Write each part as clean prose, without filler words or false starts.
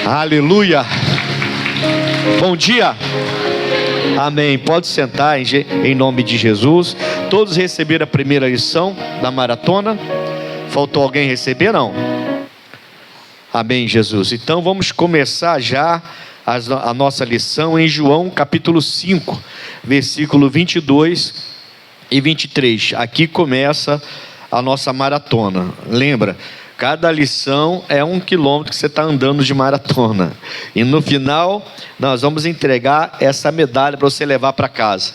Aleluia. Bom dia. Amém. Pode sentar em nome de Jesus. Todos receberam a primeira lição da maratona? Faltou alguém receber? Não. Amém, Jesus. Então vamos começar já a nossa lição em João capítulo 5, versículo 22 e 23. Aqui começa a nossa maratona. Lembra? Cada lição é 1 quilômetro que você está andando de maratona. E no final, nós vamos entregar essa medalha para você levar para casa.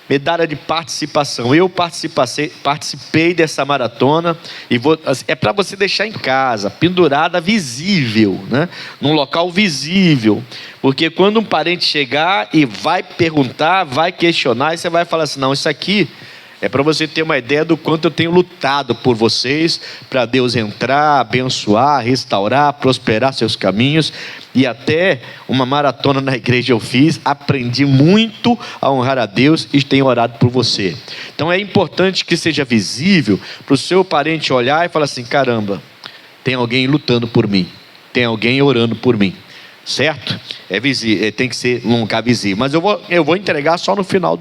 Medalha de participação. Eu participei dessa maratona. É para você deixar em casa, pendurada, visível, né? Num local visível. Porque quando um parente chegar e vai perguntar, vai questionar, e você vai falar assim: não, isso aqui é para você ter uma ideia do quanto eu tenho lutado por vocês, para Deus entrar, abençoar, restaurar, prosperar seus caminhos. E até uma maratona na igreja eu fiz, aprendi muito a honrar a Deus e tenho orado por você. Então é importante que seja visível, para o seu parente olhar e falar assim: caramba, tem alguém lutando por mim, tem alguém orando por mim. Certo? É visível, tem que ser um lugar visível. Mas eu vou entregar só no final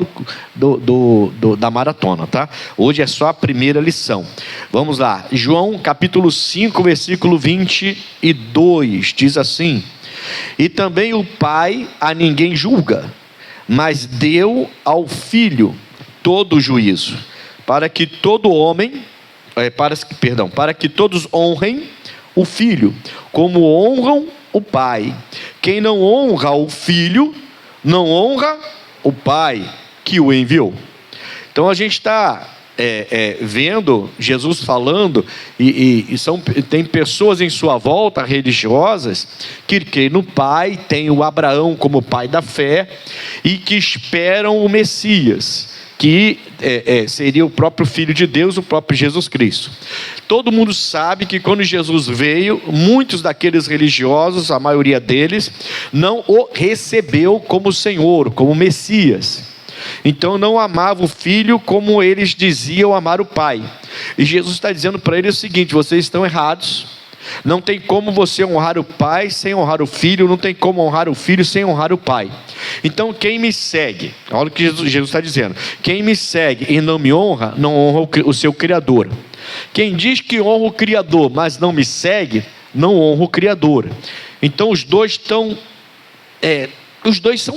da maratona, tá? Hoje é só a primeira lição. Vamos lá. João capítulo 5, versículo 22. Diz assim: e também o Pai a ninguém julga, mas deu ao Filho todo o juízo, para que todos honrem o Filho, como honram o Pai. Quem não honra o Filho, não honra o Pai que o enviou. Então a gente está vendo Jesus falando, tem pessoas em sua volta, religiosas, que creem no Pai, tem o Abraão como pai da fé, e que esperam o Messias, que seria o próprio Filho de Deus, o próprio Jesus Cristo. Todo mundo sabe que quando Jesus veio, muitos daqueles religiosos, a maioria deles, não o recebeu como Senhor, como Messias. Então não amava o Filho como eles diziam amar o Pai. E Jesus está dizendo para eles o seguinte: vocês estão errados. Não tem como você honrar o Pai sem honrar o Filho, não tem como honrar o Filho sem honrar o Pai. Então quem me segue, olha o que Jesus está dizendo: quem me segue e não me honra, não honra o seu Criador. Quem diz que honra o Criador, mas não me segue, não honra o Criador. Então os dois são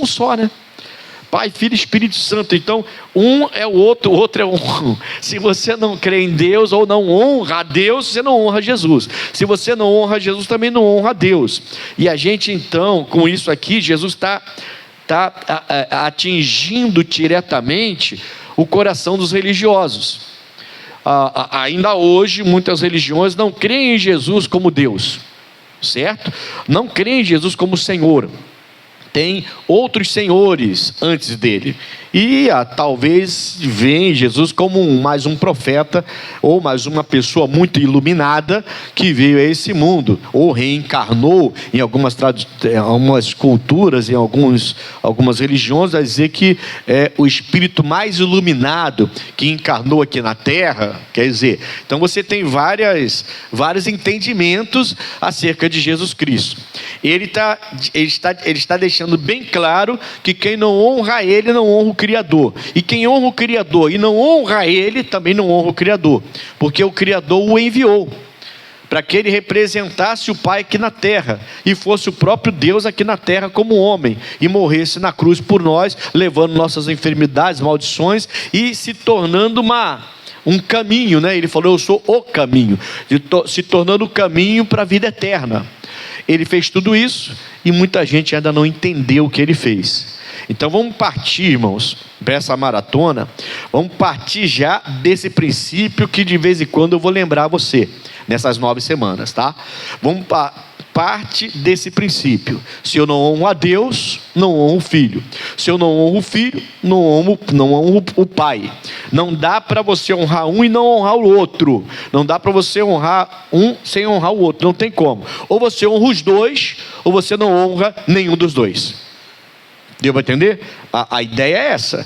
um só, né? Pai, Filho e Espírito Santo. Então um é o outro é um. Se você não crê em Deus ou não honra a Deus, você não honra Jesus. Se você não honra Jesus, também não honra a Deus. E a gente então, com isso aqui, Jesus está atingindo diretamente o coração dos religiosos. Ainda hoje muitas religiões não creem em Jesus como Deus, certo? Não creem em Jesus como Senhor. Tem outros senhores antes dele, e talvez venha Jesus como mais um profeta, ou mais uma pessoa muito iluminada, que veio a esse mundo, ou reencarnou em algumas culturas, em algumas religiões, a dizer que é o espírito mais iluminado que encarnou aqui na terra. Quer dizer, então você tem vários entendimentos acerca de Jesus Cristo. Ele está deixando bem claro que quem não honra ele, não honra o Criador. E quem honra o Criador e não honra ele, também não honra o Criador. Porque o Criador o enviou para que ele representasse o Pai aqui na terra, e fosse o próprio Deus aqui na terra como homem, e morresse na cruz por nós, levando nossas enfermidades, maldições, e se tornando um caminho, né? Ele falou: eu sou o caminho, se tornando o caminho para a vida eterna. Ele fez tudo isso e muita gente ainda não entendeu o que ele fez. Então vamos partir, irmãos, para essa maratona. Vamos partir já desse princípio que de vez em quando eu vou lembrar você nessas 9 semanas, tá? Vamos parte desse princípio: se eu não honro a Deus, não honro o Filho. Se eu não honro o Filho, não honro o Pai. Não dá para você honrar um e não honrar o outro. Não dá para você honrar um sem honrar o outro. Não tem como. Ou você honra os dois, ou você não honra nenhum dos dois. Deu para entender? A ideia é essa: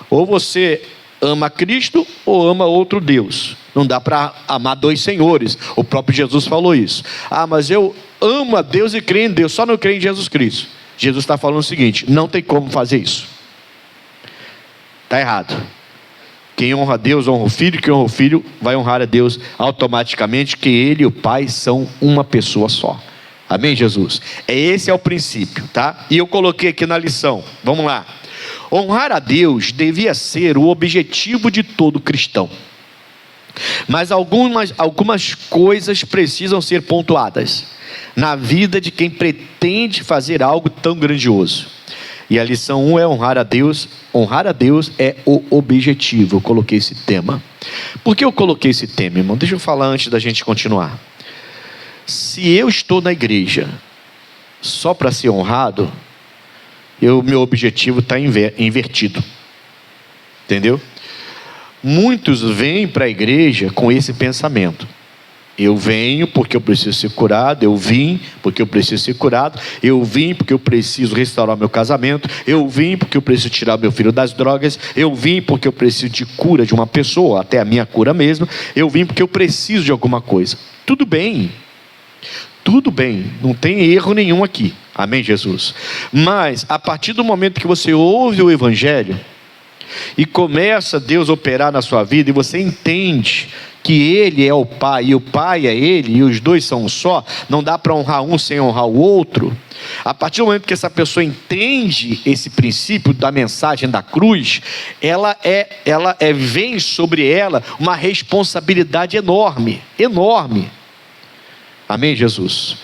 ou você ama Cristo ou ama outro Deus. Não dá para amar dois senhores. O próprio Jesus falou isso. Mas eu amo a Deus e creio em Deus, só não creio em Jesus Cristo. Jesus está falando o seguinte: não tem como fazer isso. Está errado. Quem honra a Deus honra o Filho, quem honra o Filho vai honrar a Deus automaticamente, que Ele e o Pai são uma pessoa só. Amém, Jesus? Esse é o princípio, tá? E eu coloquei aqui na lição, vamos lá. Honrar a Deus devia ser o objetivo de todo cristão. Mas algumas coisas precisam ser pontuadas na vida de quem pretende fazer algo tão grandioso. E a lição 1 é honrar a Deus. Honrar a Deus é o objetivo. Eu coloquei esse tema. Por que eu coloquei esse tema, irmão? Deixa eu falar antes da gente continuar. Se eu estou na igreja só para ser honrado, meu objetivo está invertido. Entendeu? Muitos vêm para a igreja com esse pensamento: eu venho porque eu preciso ser curado, eu vim porque eu preciso ser curado, eu vim porque eu preciso restaurar meu casamento, eu vim porque eu preciso tirar meu filho das drogas, eu vim porque eu preciso de cura de uma pessoa, até a minha cura mesmo, eu vim porque eu preciso de alguma coisa. Tudo bem, não tem erro nenhum aqui, amém, Jesus? Mas a partir do momento que você ouve o Evangelho e começa Deus a operar na sua vida, e você entende que Ele é o Pai e o Pai é Ele, e os dois são um só, não dá para honrar um sem honrar o outro. A partir do momento que essa pessoa entende esse princípio da mensagem da cruz, vem sobre ela uma responsabilidade enorme. Amém, Jesus?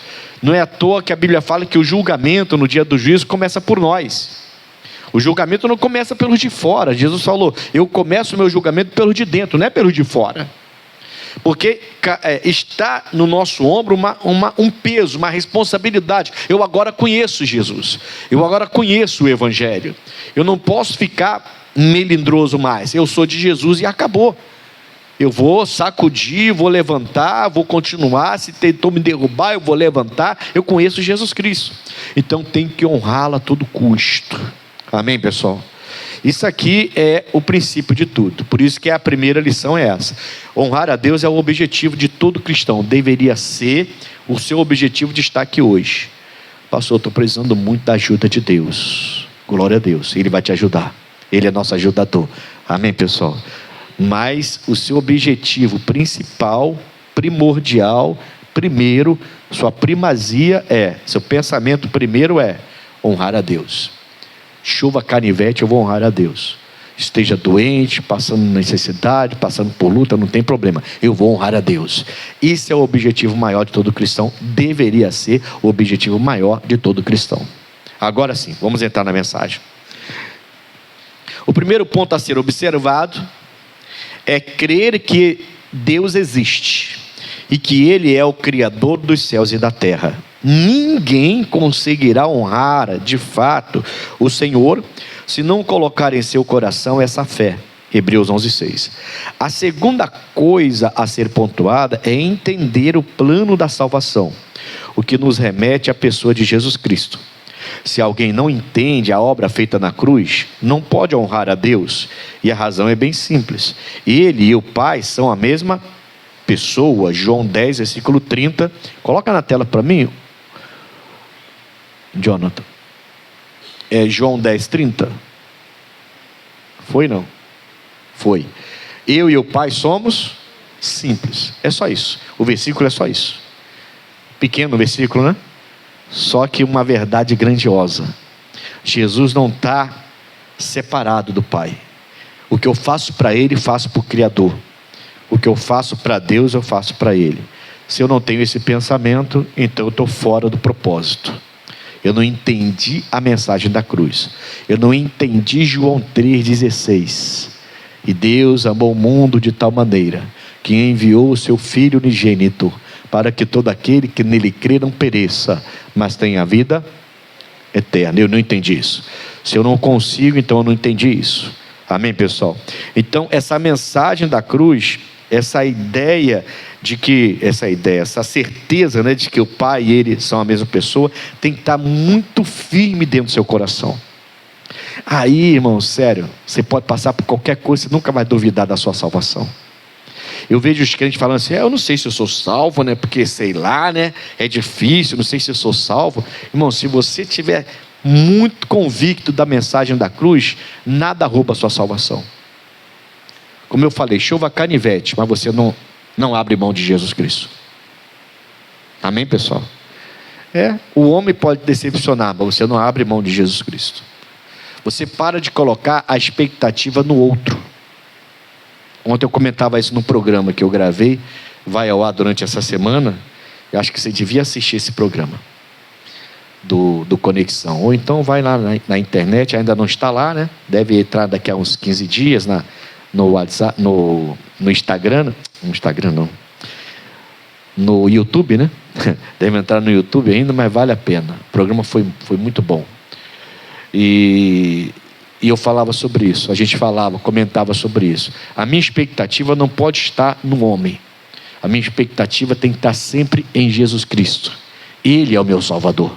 Não é à toa que a Bíblia fala que o julgamento no dia do juízo começa por nós. O julgamento não começa pelos de fora. Jesus falou: eu começo o meu julgamento pelos de dentro, não é pelos de fora. Porque está no nosso ombro um peso, uma responsabilidade. Eu agora conheço Jesus, eu agora conheço o Evangelho, eu não posso ficar melindroso mais. Eu sou de Jesus e acabou. Eu vou sacudir, vou levantar, vou continuar. Se tentou me derrubar, eu vou levantar. Eu conheço Jesus Cristo, então tem que honrá-lo a todo custo. Amém, pessoal? Isso aqui é o princípio de tudo. Por isso que a primeira lição é essa: honrar a Deus é o objetivo de todo cristão. Deveria ser o seu objetivo de estar aqui hoje. Pastor, eu estou precisando muito da ajuda de Deus. Glória a Deus, Ele vai te ajudar. Ele é nosso ajudador. Amém, pessoal? Mas o seu objetivo principal, primordial, primeiro, sua primazia seu pensamento primeiro é honrar a Deus. Chuva, canivete, eu vou honrar a Deus. Esteja doente, passando necessidade, passando por luta, não tem problema, eu vou honrar a Deus. Esse é o objetivo maior de todo cristão. Deveria ser o objetivo maior de todo cristão. Agora sim, vamos entrar na mensagem. O primeiro ponto a ser observado é crer que Deus existe e que Ele é o Criador dos céus e da terra. Ninguém conseguirá honrar de fato o Senhor se não colocar em seu coração essa fé. Hebreus 11:6. A segunda coisa a ser pontuada é entender o plano da salvação, o que nos remete à pessoa de Jesus Cristo. Se alguém não entende a obra feita na cruz, não pode honrar a Deus, e a razão é bem simples: Ele e o Pai são a mesma pessoa. João 10, versículo 30. Coloca na tela para mim, Jonathan. João 10, 30. Foi não? Foi. Eu e o Pai somos simples. É só isso. O versículo é só isso. Pequeno versículo, né? Só que uma verdade grandiosa. Jesus não está separado do Pai. O que eu faço para Ele, faço para o Criador. O que eu faço para Deus, eu faço para Ele. Se eu não tenho esse pensamento, então eu estou fora do propósito. Eu não entendi a mensagem da cruz. Eu não entendi João 3,16. E Deus amou o mundo de tal maneira que enviou o seu Filho unigênito, para que todo aquele que nele crê não pereça, mas tenha vida eterna. Eu não entendi isso. Se eu não consigo, então eu não entendi isso. Amém, pessoal? Então essa mensagem da cruz, essa certeza, né, de que o Pai e Ele são a mesma pessoa, tem que estar muito firme dentro do seu coração. Aí, irmão, sério, você pode passar por qualquer coisa, você nunca vai duvidar da sua salvação. Eu vejo os crentes falando assim, eu não sei se eu sou salvo, né? Porque sei lá, né? É difícil, não sei se eu sou salvo. Irmão, se você tiver muito convicto da mensagem da cruz, nada rouba a sua salvação. Como eu falei, chova canivete, mas você não abre mão de Jesus Cristo. Amém, pessoal? O homem pode decepcionar, mas você não abre mão de Jesus Cristo. Você para de colocar a expectativa no outro. Ontem eu comentava isso no programa que eu gravei, vai ao ar durante essa semana. Eu acho que você devia assistir esse programa do Conexão, ou então vai lá na internet, ainda não está lá, né? Deve entrar daqui a uns 15 dias no WhatsApp, no Instagram, no YouTube, né? Deve entrar no YouTube ainda, mas vale a pena. O programa foi muito bom. E eu falava sobre isso, a gente comentava sobre isso. A minha expectativa não pode estar no homem. A minha expectativa tem que estar sempre em Jesus Cristo. Ele é o meu Salvador.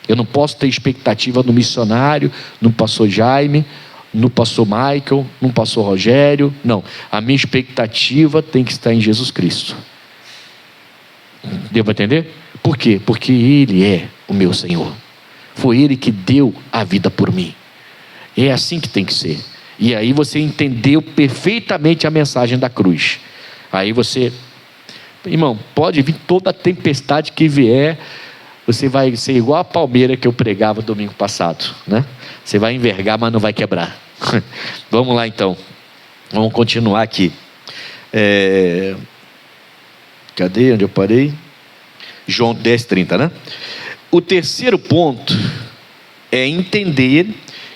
Eu não posso ter expectativa no missionário, no pastor Jaime, no pastor Michael, no pastor Rogério. Não, a minha expectativa tem que estar em Jesus Cristo. Deu para entender? Por quê? Porque Ele é o meu Senhor. Foi Ele que deu a vida por mim. É assim que tem que ser. E aí você entendeu perfeitamente a mensagem da cruz. Aí você, irmão, pode vir toda a tempestade que vier, você vai ser igual a palmeira que eu pregava domingo passado, né? Você vai envergar, mas não vai quebrar. Vamos lá então. Vamos continuar aqui. Cadê? Onde eu parei? João 10:30, né? O terceiro ponto é entender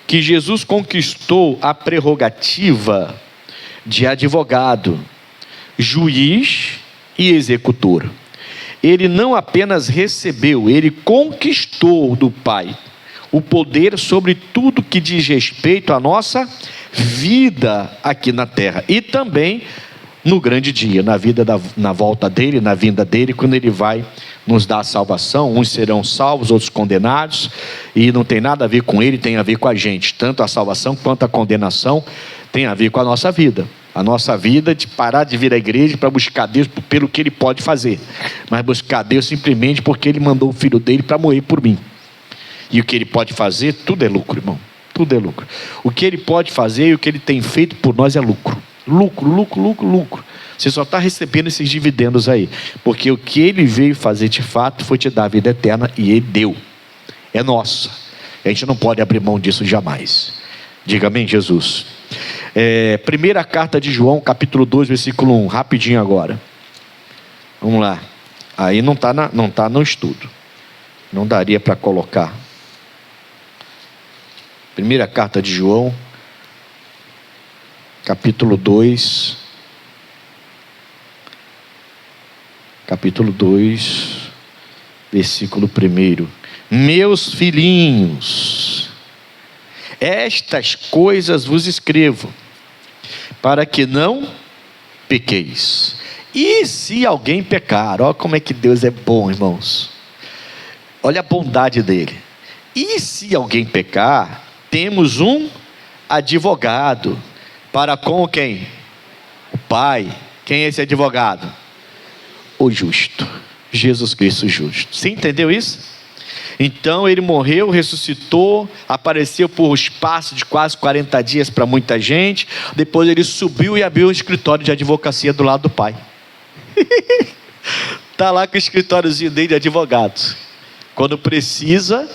que Jesus conquistou a prerrogativa de advogado, juiz e executor. Ele não apenas recebeu, ele conquistou do Pai o poder sobre tudo que diz respeito à nossa vida aqui na terra e também no grande dia, na volta dele, na vinda dele, quando ele vai nos dar a salvação. Uns serão salvos, outros condenados, e não tem nada a ver com ele, tem a ver com a gente. Tanto a salvação quanto a condenação tem a ver com a nossa vida. A nossa vida de parar de vir à igreja para buscar Deus pelo que Ele pode fazer, mas buscar Deus simplesmente porque Ele mandou o Filho dele para morrer por mim. E o que Ele pode fazer, tudo é lucro, irmão. Tudo é lucro. O que Ele pode fazer e o que Ele tem feito por nós é lucro. Lucro, lucro, lucro, lucro. Você só está recebendo esses dividendos aí, porque o que Ele veio fazer de fato foi te dar a vida eterna, e Ele deu. É nossa. A gente não pode abrir mão disso jamais. Diga amém, Jesus. Primeira carta de João, capítulo 2, versículo 1, rapidinho agora. Vamos lá. Aí não está no estudo. Não daria para colocar. Primeira carta de João, capítulo 2. Capítulo 2, versículo 1. Meus filhinhos, estas coisas vos escrevo, para que não pequeis. E se alguém pecar, olha como é que Deus é bom, irmãos. Olha a bondade dele. E se alguém pecar, temos um advogado para com quem? O Pai. Quem é esse advogado? O justo. Jesus Cristo justo. Você entendeu isso? Então ele morreu, ressuscitou, apareceu por espaço de quase 40 dias para muita gente. Depois ele subiu e abriu um escritório de advocacia do lado do Pai. Está lá com o escritóriozinho dele de advogado. Quando precisa,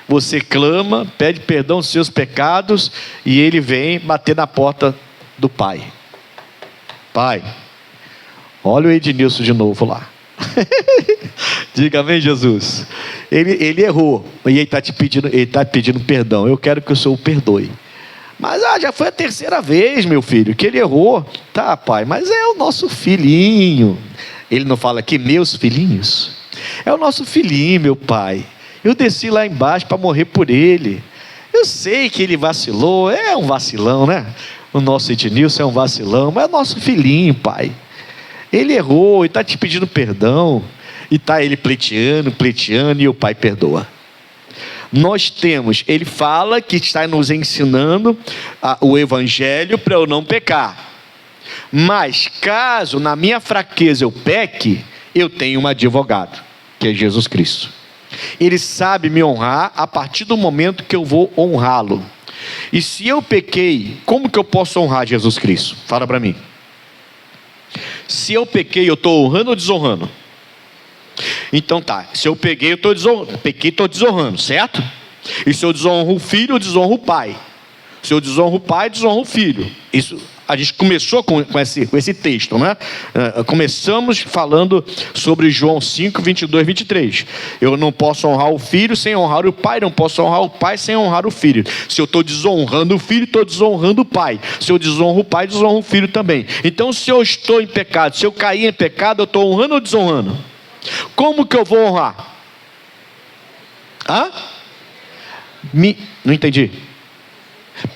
você clama, pede perdão dos seus pecados, e ele vem bater na porta do Pai. Pai, olha o Ednilson de novo lá. Diga amém, Jesus. Ele errou, e ele está pedindo perdão. Eu quero que o Senhor o perdoe. Mas já foi a terceira vez, meu filho, que ele errou. Tá, pai, mas é o nosso filhinho. Ele não fala aqui, meus filhinhos? É o nosso filhinho, meu pai. Eu desci lá embaixo para morrer por ele. Eu sei que ele vacilou, é um vacilão, né? O nosso Ednilson é um vacilão, mas é o nosso filhinho, pai. Ele errou e está te pedindo perdão. E está ele pleiteando, e o Pai perdoa. Nós temos, ele fala que está nos ensinando o Evangelho para eu não pecar. Mas caso na minha fraqueza eu peque, eu tenho um advogado, que é Jesus Cristo. Ele sabe me honrar a partir do momento que eu vou honrá-lo. E se eu pequei, como que eu posso honrar Jesus Cristo? Fala para mim. Se eu pequei, eu estou honrando ou desonrando? Então tá, se eu pequei, eu estou desonrando. Pequei, estou desonrando, certo? E se eu desonro o filho, eu desonro o pai. Se eu desonro o pai, desonro o filho. Isso, a gente começou com esse texto, né? Começamos falando sobre João 5, 22, 23. Eu não posso honrar o filho sem honrar o pai, não posso honrar o pai sem honrar o filho. Se eu estou desonrando o filho, estou desonrando o pai. Se eu desonro o pai, desonro o filho também. Então, se eu estou em pecado, se eu cair em pecado, eu estou honrando ou desonrando? Como que eu vou honrar? Não entendi.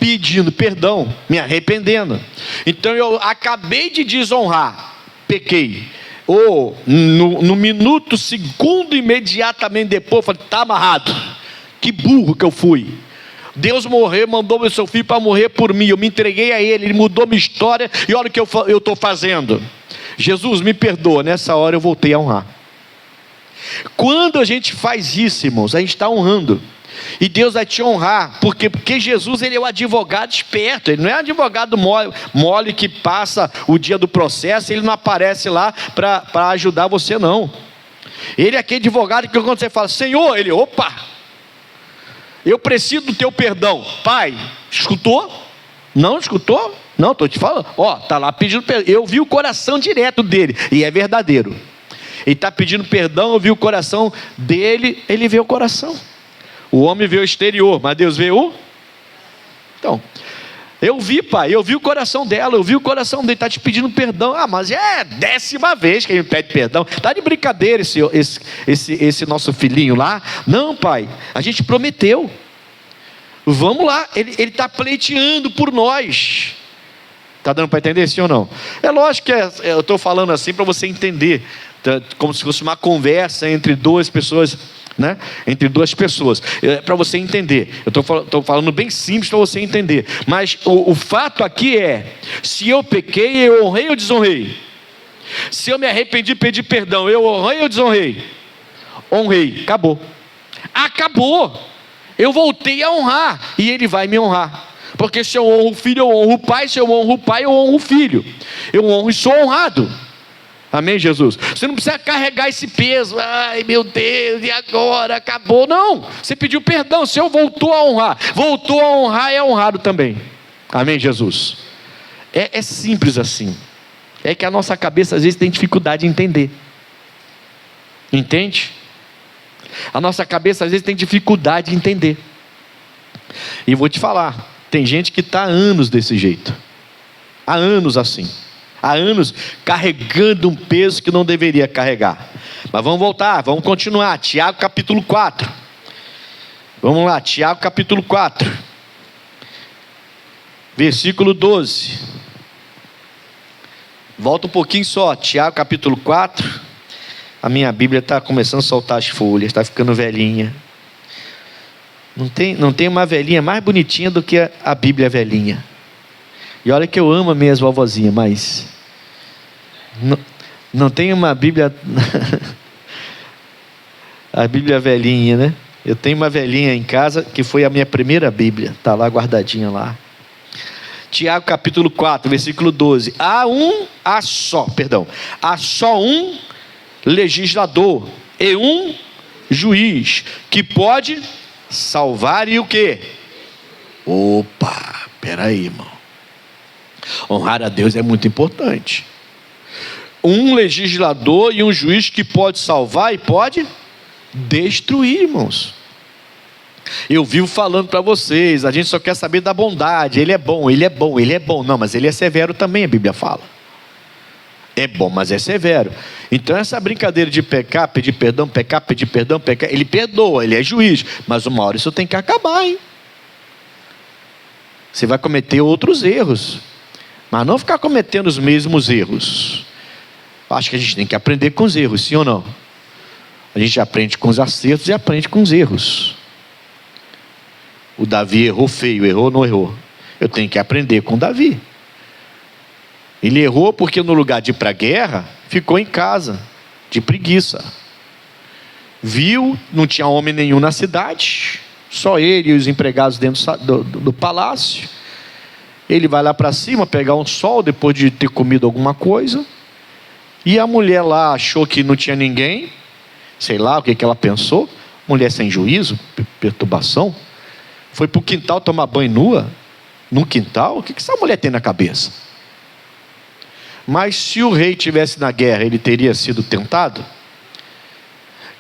Pedindo perdão, me arrependendo. Então eu acabei de desonrar, pequei. Ou no minuto, segundo, imediatamente depois, falei, está amarrado. Que burro que eu fui. Deus mandou o seu filho para morrer por mim. Eu me entreguei a ele mudou minha história. E olha o que eu estou fazendo. Jesus, me perdoa. Nessa hora eu voltei a honrar. Quando a gente faz isso, irmãos, a gente está honrando. E Deus vai te honrar, porque Jesus, ele é o advogado esperto. Ele não é advogado mole que passa o dia do processo, ele não aparece lá para ajudar você, não. Ele é aquele advogado que quando você fala, Senhor, ele, opa, eu preciso do teu perdão. Pai, escutou? Não escutou? Não, estou te falando. Está lá pedindo perdão. Eu vi o coração direto dele, e é verdadeiro. Ele está pedindo perdão, eu vi o coração dele, ele vê o coração. O homem vê o exterior, mas Deus vê o... Então, eu vi, pai, eu vi o coração dela, eu vi o coração dele, está te pedindo perdão. Mas é a 10ª vez que ele pede perdão. Está de brincadeira esse nosso filhinho lá. Não, pai, a gente prometeu. Vamos lá, ele está pleiteando por nós. Está dando para entender, sim ou não? É lógico que eu estou falando assim para você entender, como se fosse uma conversa entre duas pessoas, né? Entre duas pessoas, para você entender. Eu estou falando bem simples para você entender. Mas o fato aqui é: se eu pequei, eu honrei ou desonrei? Se eu me arrependi, pedi perdão, eu honrei ou desonrei? Honrei, acabou. Acabou. Eu voltei a honrar e ele vai me honrar. Porque se eu honro o filho, eu honro o pai. Se eu honro o pai, eu honro o filho. Eu honro e sou honrado. Amém, Jesus? Você não precisa carregar esse peso. Ai, meu Deus, e agora? Acabou. Não, você pediu perdão. Se eu voltou a honrar, é honrado também. Amém, Jesus? É simples assim. É que a nossa cabeça às vezes tem dificuldade de entender. Entende? A nossa cabeça às vezes tem dificuldade de entender. E vou te falar, tem gente que está há anos desse jeito. Há anos assim. Há anos carregando um peso que não deveria carregar. Mas vamos voltar, vamos continuar. Tiago capítulo 4. Vamos lá, Tiago capítulo 4. Versículo 12. Volta um pouquinho só. Tiago capítulo 4. A minha Bíblia está começando a soltar as folhas, está ficando velhinha. Não tem uma velhinha mais bonitinha do que a Bíblia velhinha. E olha que eu amo a minha vovozinha, mas não tem uma Bíblia a Bíblia velhinha, né? Eu tenho uma velhinha em casa que foi a minha primeira Bíblia, está lá guardadinha lá. Tiago capítulo 4, versículo 12. Há só um legislador e um juiz que pode salvar e o quê? Opa, peraí, irmão. Honrar a Deus é muito importante. Um legislador e um juiz que pode salvar e pode destruir, irmãos. Eu vivo falando para vocês, a gente só quer saber da bondade. Ele é bom, ele é bom, ele é bom. Não, mas ele é severo também, a Bíblia fala. É bom, mas é severo. Então essa brincadeira de pecar, pedir perdão, pecar, pedir perdão, pecar, ele perdoa, ele é juiz. Mas uma hora isso tem que acabar, hein? Você vai cometer outros erros, mas não ficar cometendo os mesmos erros. Acho que a gente tem que aprender com os erros, sim ou não? A gente aprende com os acertos e aprende com os erros. O Davi errou feio, errou ou não errou? Eu tenho que aprender com o Davi. Ele errou porque no lugar de ir para a guerra, ficou em casa, de preguiça. Viu, não tinha homem nenhum na cidade, só ele e os empregados dentro do palácio. Ele vai lá para cima pegar um sol depois de ter comido alguma coisa. E a mulher lá achou que não tinha ninguém, sei lá o que ela pensou. Mulher sem juízo, perturbação. Foi para o quintal tomar banho nua. Num quintal? O que essa mulher tem na cabeça? Mas se o rei estivesse na guerra, ele teria sido tentado?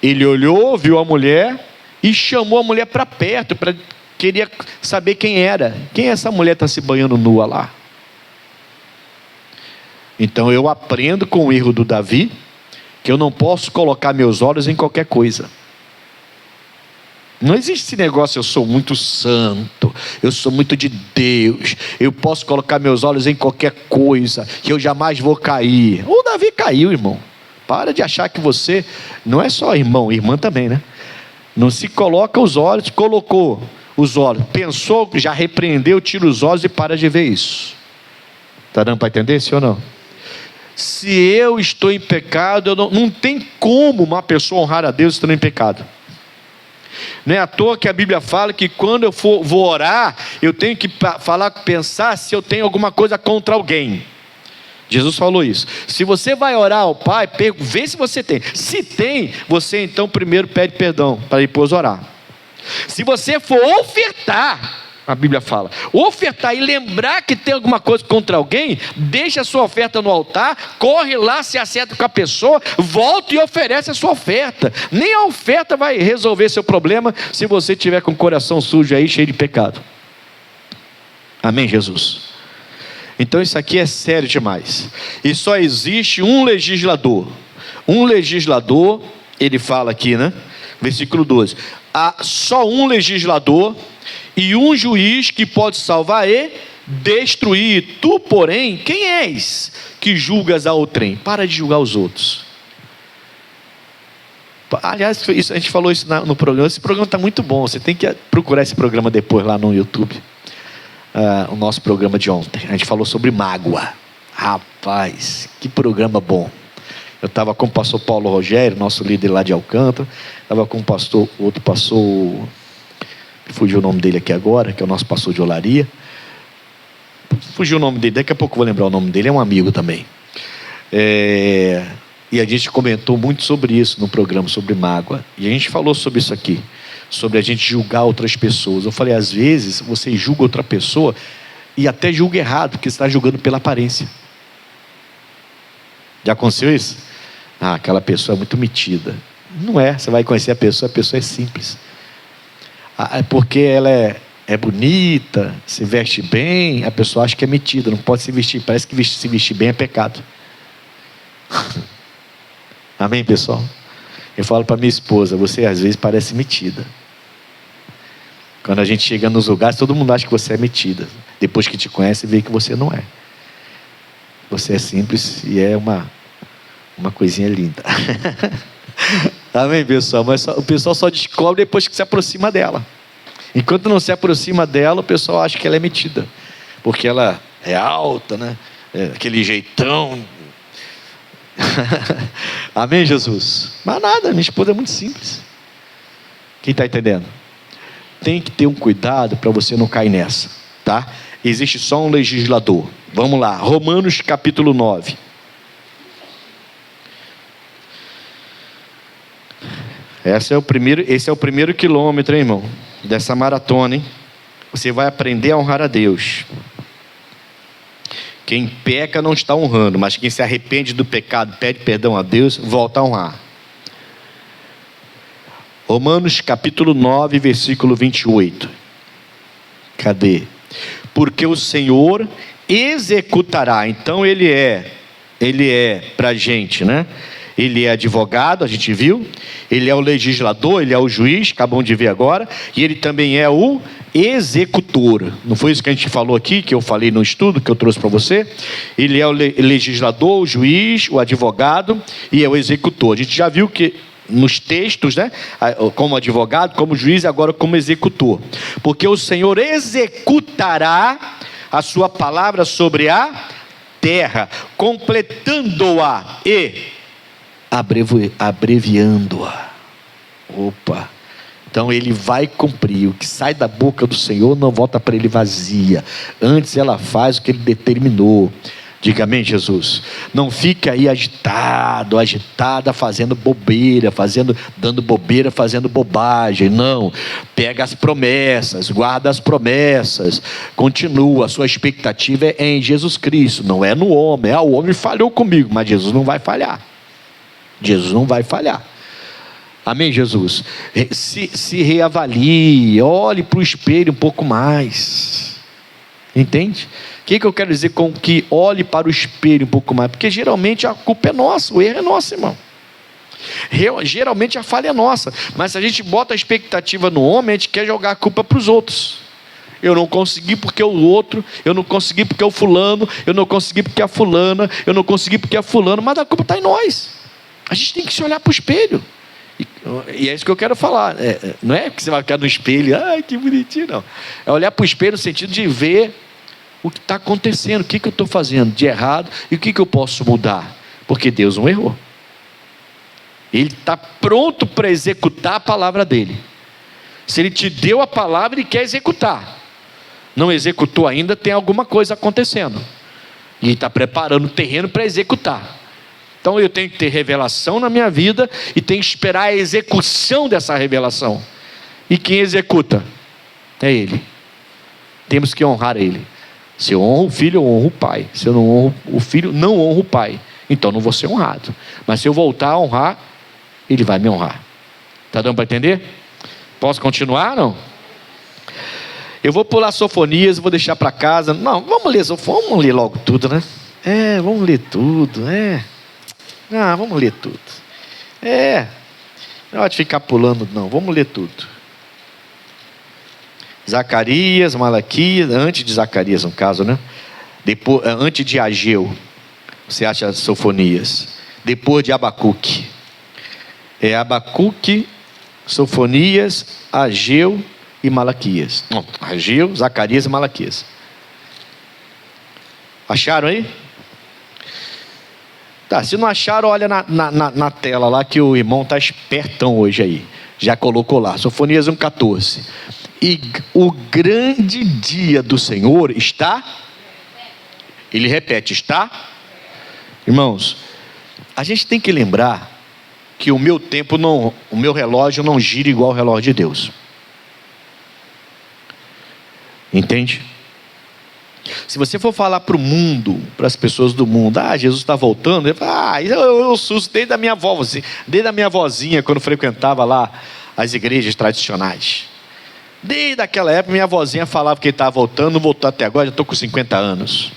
Ele olhou, viu a mulher e chamou a mulher para perto, queria saber quem era. Quem é essa mulher que está se banhando nua lá? Então eu aprendo com o erro do Davi, que eu não posso colocar meus olhos em qualquer coisa. Não existe esse negócio, eu sou muito santo, eu sou muito de Deus, eu posso colocar meus olhos em qualquer coisa, que eu jamais vou cair. O Davi caiu, irmão. Para de achar que você, não é só irmão, irmã também, né? Não se coloca os olhos, colocou os olhos, pensou, já repreendeu, tira os olhos e para de ver isso. Está dando para entender, sim ou não? Se eu estou em pecado, não tem como uma pessoa honrar a Deus estando em pecado. Não é à toa que a Bíblia fala que quando eu vou orar, eu tenho que pensar se eu tenho alguma coisa contra alguém. Jesus falou isso. Se você vai orar ao Pai, vê se você tem. Se tem, você então primeiro pede perdão, para depois orar. Se você for ofertar, a Bíblia fala, ofertar e lembrar que tem alguma coisa contra alguém, deixa a sua oferta no altar, corre lá, se acerta com a pessoa, volta e oferece a sua oferta. Nem a oferta vai resolver seu problema, se você tiver com o coração sujo aí, cheio de pecado. Amém, Jesus? Então isso aqui é sério demais. E só existe um legislador. Um legislador, ele fala aqui, né? Versículo 12. Há só um legislador e um juiz que pode salvar e destruir. Tu, porém, quem és que julgas a outrem? Para de julgar os outros. Aliás, a gente falou isso no programa. Esse programa está muito bom. Você tem que procurar esse programa depois lá no YouTube. O nosso programa de ontem. A gente falou sobre mágoa. Rapaz, que programa bom. Eu estava com o pastor Paulo Rogério, nosso líder lá de Alcântara. Estava com o outro pastor, fugiu o nome dele aqui agora, que é o nosso pastor de Olaria. Fugiu o nome dele, daqui a pouco eu vou lembrar o nome dele, é um amigo também. E a gente comentou muito sobre isso no programa, sobre mágoa. E a gente falou sobre isso aqui, sobre a gente julgar outras pessoas. Eu falei, às vezes você julga outra pessoa e até julga errado, porque você está julgando pela aparência. Já aconteceu isso? Aquela pessoa é muito metida. Não é, você vai conhecer a pessoa é simples. É porque ela é bonita, se veste bem, a pessoa acha que é metida, não pode se vestir, parece que se vestir bem é pecado. Amém, pessoal? Eu falo para minha esposa, você às vezes parece metida. Quando a gente chega nos lugares, todo mundo acha que você é metida. Depois que te conhece, vê que você não é. Você é simples e é uma coisinha linda. Amém, pessoal? Mas o pessoal só descobre depois que se aproxima dela. Enquanto não se aproxima dela, o pessoal acha que ela é metida. Porque ela é alta, né? Aquele jeitão. Amém, Jesus? Mas nada, minha esposa é muito simples. Quem está entendendo? Tem que ter um cuidado para você não cair nessa, tá? Existe só um legislador. Vamos lá, Romanos capítulo 9. Esse é o primeiro quilômetro, hein, irmão? Dessa maratona, hein? Você vai aprender a honrar a Deus. Quem peca não está honrando, mas quem se arrepende do pecado, pede perdão a Deus, volta a honrar. Romanos capítulo 9, versículo 28. Cadê? Porque o Senhor executará. Então ele é para a gente, né? Ele é advogado, a gente viu. Ele é o legislador, ele é o juiz, acabamos de ver agora. E ele também é o executor. Não foi isso que a gente falou aqui, que eu falei no estudo, que eu trouxe para você? Ele é o legislador, o juiz, o advogado e é o executor. A gente já viu que nos textos, né? Como advogado, como juiz, agora como executor. Porque o Senhor executará a sua palavra sobre a terra, completando-a e abreviando-a. Opa! Então ele vai cumprir. O que sai da boca do Senhor não volta para ele vazia. Antes ela faz o que ele determinou. Diga amém, Jesus. Não fica aí agitada, fazendo bobeira, dando bobeira, fazendo bobagem. Não. Pega as promessas, guarda as promessas. Continua. A sua expectativa é em Jesus Cristo, não é no homem. O homem falhou comigo, mas Jesus não vai falhar. Jesus não vai falhar. Amém, Jesus? Se reavalie, olhe para o espelho um pouco mais. Entende? O que eu quero dizer com que olhe para o espelho um pouco mais? Porque geralmente a culpa é nossa, o erro é nosso, irmão. Geralmente a falha é nossa. Mas se a gente bota a expectativa no homem, a gente quer jogar a culpa para os outros. Eu não consegui porque o outro, eu não consegui porque o fulano, eu não consegui porque a fulana, eu não consegui porque a fulana, mas a culpa está em nós. A gente tem que se olhar para o espelho. E é isso que eu quero falar. Não é que você vai ficar no espelho, ai que bonitinho, não. É olhar para o espelho no sentido de ver o que está acontecendo, o que eu estou fazendo de errado e o que eu posso mudar. Porque Deus não errou. Ele está pronto para executar a palavra dele. Se ele te deu a palavra, ele quer executar. Não executou ainda, tem alguma coisa acontecendo. E ele está preparando o terreno para executar. Então eu tenho que ter revelação na minha vida e tenho que esperar a execução dessa revelação. E quem executa? É Ele. Temos que honrar Ele. Se eu honro o filho, eu honro o pai. Se eu não honro o filho, não honro o pai. Então não vou ser honrado. Mas se eu voltar a honrar, Ele vai me honrar. Está dando para entender? Posso continuar, não? Eu vou pular Sofonias, vou deixar para casa. Não, vamos ler logo tudo, né? Vamos ler tudo, vamos ler tudo. Não pode ficar pulando, não. Vamos ler tudo. Zacarias, Malaquias, antes de Zacarias, no caso, né? Depois, antes de Ageu, você acha Sofonias. Depois de Abacuque. Abacuque, Sofonias, Ageu e Malaquias. Não, Ageu, Zacarias e Malaquias. Acharam aí? Tá, se não acharam, olha na tela lá que o irmão está espertão hoje aí. Já colocou lá, Sofonias 1,14. E o grande dia do Senhor está? Ele repete, está? Irmãos, a gente tem que lembrar que o meu relógio não gira igual ao relógio de Deus. Entende? Se você for falar para o mundo, para as pessoas do mundo, Jesus está voltando, eu susto desde a minha vozinha, quando frequentava lá as igrejas tradicionais. Desde aquela época, minha vozinha falava que ele estava voltando, não voltou até agora, já estou com 50 anos.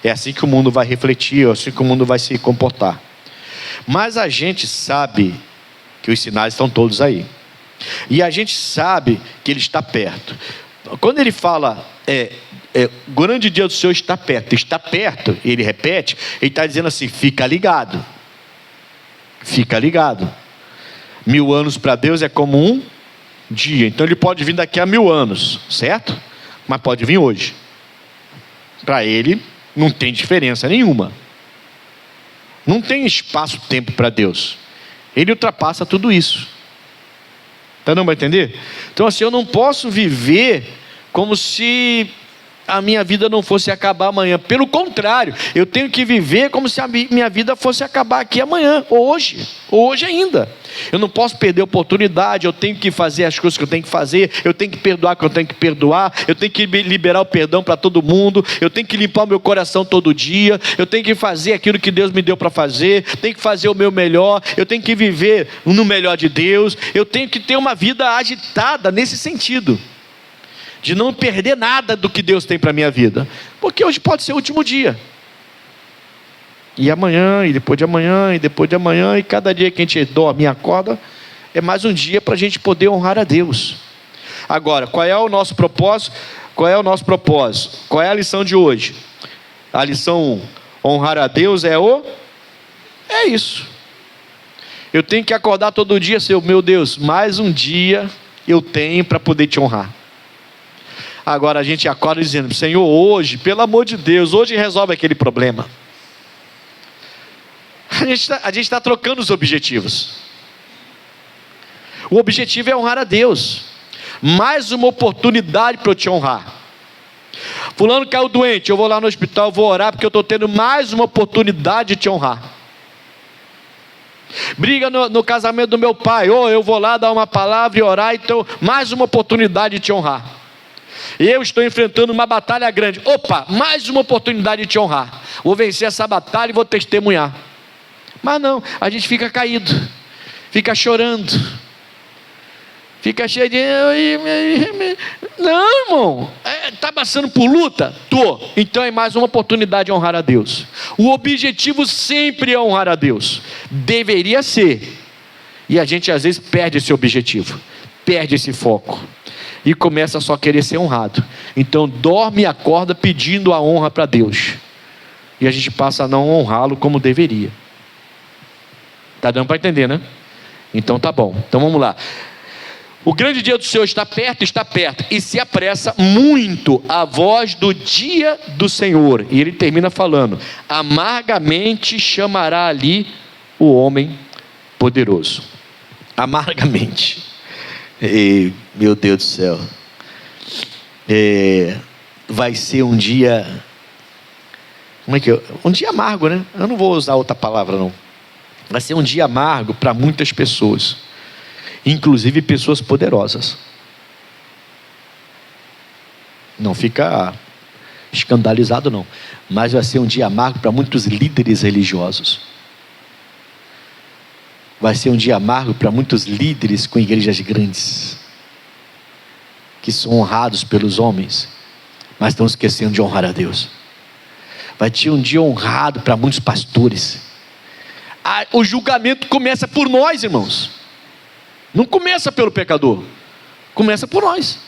É assim que o mundo vai refletir, é assim que o mundo vai se comportar. Mas a gente sabe que os sinais estão todos aí. E a gente sabe que ele está perto. Quando ele fala, o grande dia do Senhor está perto, ele repete, ele está dizendo assim, fica ligado. Fica ligado. 1000 anos para Deus é como um dia. Então ele pode vir daqui a 1000 anos, certo? Mas pode vir hoje. Para ele não tem diferença nenhuma. Não tem espaço-tempo para Deus. Ele ultrapassa tudo isso. Tá dando para entender? Então assim, eu não posso viver como se a minha vida não fosse acabar amanhã. Pelo contrário, eu tenho que viver como se a minha vida fosse acabar aqui amanhã, hoje ainda. Eu não posso perder a oportunidade, eu tenho que fazer as coisas que eu tenho que fazer, eu tenho que perdoar o que eu tenho que perdoar, eu tenho que liberar o perdão para todo mundo, eu tenho que limpar o meu coração todo dia, eu tenho que fazer aquilo que Deus me deu para fazer, tenho que fazer o meu melhor, eu tenho que viver no melhor de Deus, eu tenho que ter uma vida agitada nesse sentido. De não perder nada do que Deus tem para a minha vida. Porque hoje pode ser o último dia. E amanhã, e depois de amanhã, e depois de amanhã, e cada dia que a gente dorme e acorda, é mais um dia para a gente poder honrar a Deus. Agora, qual é o nosso propósito? Qual é o nosso propósito? Qual é a lição de hoje? A lição 1, honrar a Deus é isso. Eu tenho que acordar todo dia, meu Deus, mais um dia eu tenho para poder te honrar. Agora a gente acorda dizendo, Senhor, hoje, pelo amor de Deus, hoje resolve aquele problema. A gente está trocando os objetivos. O objetivo é honrar a Deus. Mais uma oportunidade para eu te honrar. Fulano caiu doente, eu vou lá no hospital, vou orar, porque eu estou tendo mais uma oportunidade de te honrar. Briga no casamento do meu pai, eu vou lá dar uma palavra e orar, então mais uma oportunidade de te honrar. Eu estou enfrentando uma batalha grande, mais uma oportunidade de te honrar. Vou vencer essa batalha e vou testemunhar. Mas não, a gente fica caído, fica chorando, fica cheio de... Não, irmão, está passando por luta? Tô. Então é mais uma oportunidade de honrar a Deus. O objetivo sempre é honrar a Deus. Deveria ser. E a gente às vezes perde esse objetivo, perde esse foco e começa a só querer ser honrado. Então dorme e acorda pedindo a honra para Deus, e a gente passa a não honrá-lo como deveria. Está dando para entender, né? Então tá bom, então vamos lá. O grande dia do Senhor está perto, e se apressa muito a voz do dia do Senhor. E ele termina falando: amargamente chamará ali o homem poderoso. Amargamente. Meu Deus do céu. Vai ser um dia... Um dia amargo, né? Eu não vou usar outra palavra, não. Vai ser um dia amargo para muitas pessoas, inclusive pessoas poderosas. Não fica escandalizado não, mas vai ser um dia amargo para muitos líderes religiosos. Vai ser um dia amargo para muitos líderes com igrejas grandes, que são honrados pelos homens, mas estão esquecendo de honrar a Deus. Vai ter um dia honrado para muitos pastores. O julgamento começa por nós, irmãos. Não começa pelo pecador, começa por nós.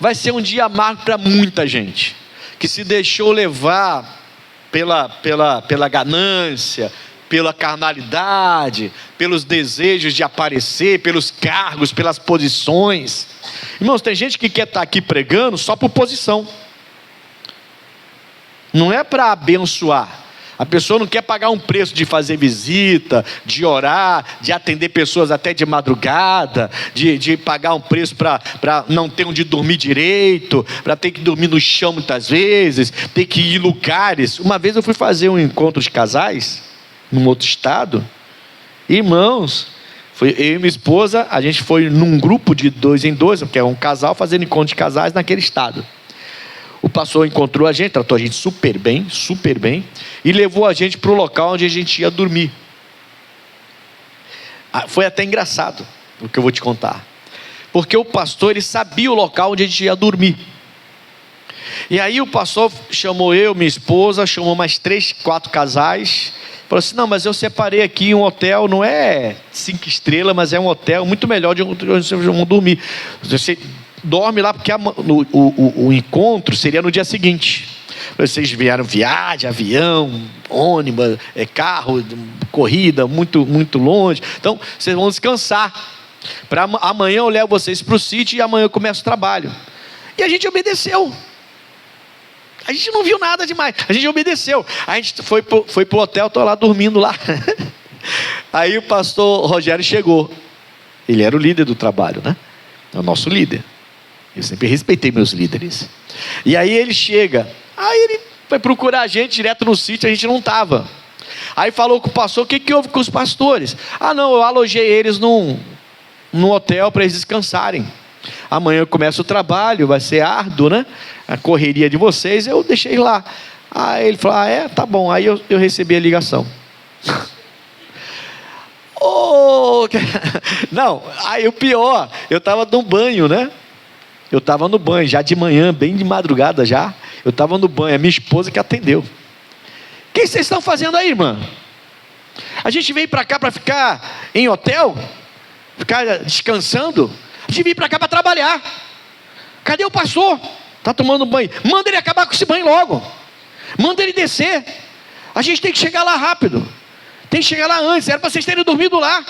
Vai ser um dia amargo para muita gente que se deixou levar pela ganância, pela carnalidade, pelos desejos de aparecer, pelos cargos, pelas posições. Irmãos, tem gente que quer estar aqui pregando só por posição, não é para abençoar. A pessoa não quer pagar um preço de fazer visita, de orar, de atender pessoas até de madrugada, de pagar um preço para não ter onde dormir direito, para ter que dormir no chão muitas vezes, ter que ir em lugares. Uma vez eu fui fazer um encontro de casais, num outro estado. Irmãos, foi eu e minha esposa, a gente foi num grupo de 2 em 2, porque é um casal fazendo encontro de casais naquele estado. O pastor encontrou a gente, tratou a gente super bem, e levou a gente para o local onde a gente ia dormir. Foi até engraçado o que eu vou te contar, porque o pastor, ele sabia o local onde a gente ia dormir. E aí o pastor chamou eu, minha esposa, chamou mais 3, 4 casais, falou assim: não, mas eu separei aqui um hotel, não é 5 estrelas, mas é um hotel muito melhor de onde vocês vão dormir. Você dorme lá, porque o encontro seria no dia seguinte. Vocês vieram viagem, avião, ônibus, carro, corrida, muito, muito longe. Então, vocês vão descansar. Para amanhã eu levo vocês para o sítio e amanhã eu começo o trabalho. E a gente obedeceu. A gente não viu nada demais. A gente obedeceu. A gente foi para o hotel, estou lá dormindo lá. Aí o pastor Rogério chegou. Ele era o líder do trabalho, né? É o nosso líder. Eu sempre respeitei meus líderes. E aí ele chega. Aí ele foi procurar a gente direto no sítio, a gente não estava. Aí falou com o pastor: o que houve com os pastores? Não, eu alojei eles num hotel para eles descansarem. Amanhã eu começo o trabalho, vai ser árduo, né? A correria de vocês, eu deixei lá. Aí ele falou: tá bom. Aí eu recebi a ligação. Não, aí o pior, eu estava no banho, né? Eu estava no banho, já de manhã, bem de madrugada já. Eu estava no banho, a minha esposa que atendeu. O que vocês estão fazendo aí, irmã? A gente veio para cá para ficar em hotel? Ficar descansando? A gente veio para cá para trabalhar. Cadê o pastor? Está tomando banho. Manda ele acabar com esse banho logo. Manda ele descer. A gente tem que chegar lá rápido. Tem que chegar lá antes. Era para vocês terem dormido lá.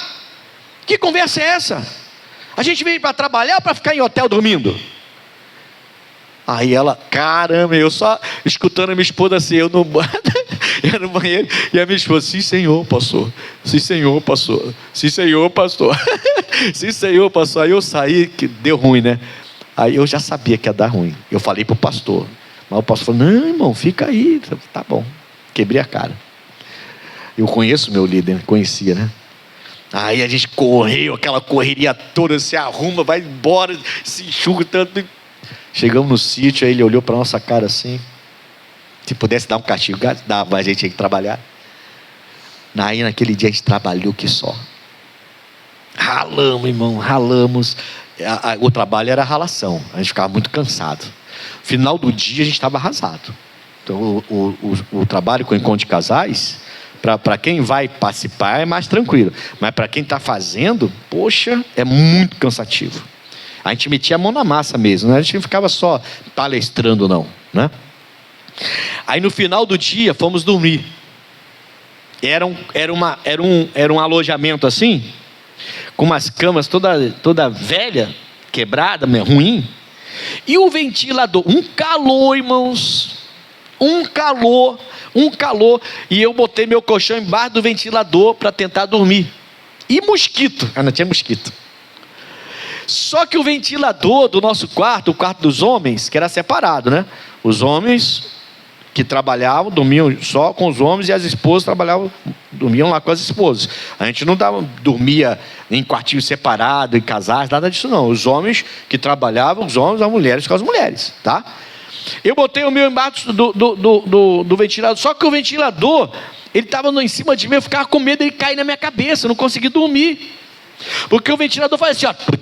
Que conversa é essa? A gente veio para trabalhar ou para ficar em hotel dormindo? Aí ela, caramba, eu só escutando a minha esposa assim, Ia no banheiro e a minha esposa, sim senhor, pastor. Sim senhor, pastor. Sim senhor, pastor. Sim senhor, pastor. Aí eu saí, que deu ruim, né? Aí eu já sabia que ia dar ruim. Eu falei para o pastor. Mas o pastor falou, não irmão, fica aí. Tá bom. Quebrei a cara. Eu conheço meu líder, conhecia, né? Aí a gente correu, aquela correria toda, se arruma, vai embora, se enxuga tanto. Chegamos no sítio, aí ele olhou para nossa cara assim. Se pudesse dar um castigo, dava, a gente tinha que trabalhar. Aí naquele dia a gente trabalhou que só. Ralamos, irmão, ralamos. O trabalho era ralação, a gente ficava muito cansado. Final do dia a gente estava arrasado. Então o trabalho com o encontro de casais, para quem vai participar é mais tranquilo. Mas para quem está fazendo, poxa, é muito cansativo. A gente metia a mão na massa mesmo, né? A gente não ficava só palestrando não, né? Aí no final do dia fomos dormir. Era um alojamento assim, com umas camas toda velha, quebrada, ruim. E o ventilador, um calor, irmãos, um calor. E eu botei meu colchão embaixo do ventilador para tentar dormir. E mosquito, não tinha mosquito. Só que o ventilador do nosso quarto, o quarto dos homens, que era separado, né? Os homens que trabalhavam, dormiam só com os homens, e as esposas dormiam lá com as esposas. A gente não dormia em quartinho separado, em casais, nada disso não. Os homens que trabalhavam, os homens, as mulheres com as mulheres, tá? Eu botei o meu embaixo do ventilador, só que o ventilador, ele estava em cima de mim, eu ficava com medo de ele cair na minha cabeça, eu não conseguia dormir. Porque o ventilador fazia assim, ó.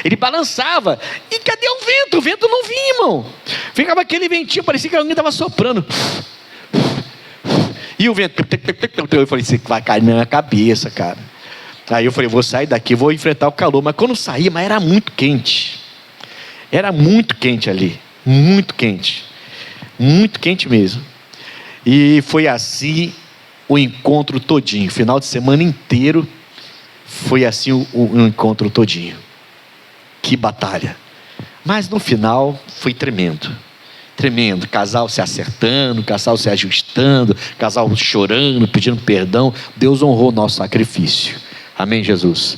Ele balançava. E cadê o vento? O vento não vinha, irmão. Ficava aquele ventinho, parecia que alguém estava soprando. E o vento. Eu falei, você vai cair na minha cabeça, cara. Aí eu falei, vou sair daqui, vou enfrentar o calor. Mas quando saía, mas era muito quente. Era muito quente ali. Muito quente. Muito quente mesmo. E foi assim o encontro todinho, final de semana inteiro, foi assim o encontro todinho. Que batalha. Mas no final foi tremendo. Tremendo. Casal se acertando, casal se ajustando, casal chorando, pedindo perdão. Deus honrou o nosso sacrifício. Amém, Jesus?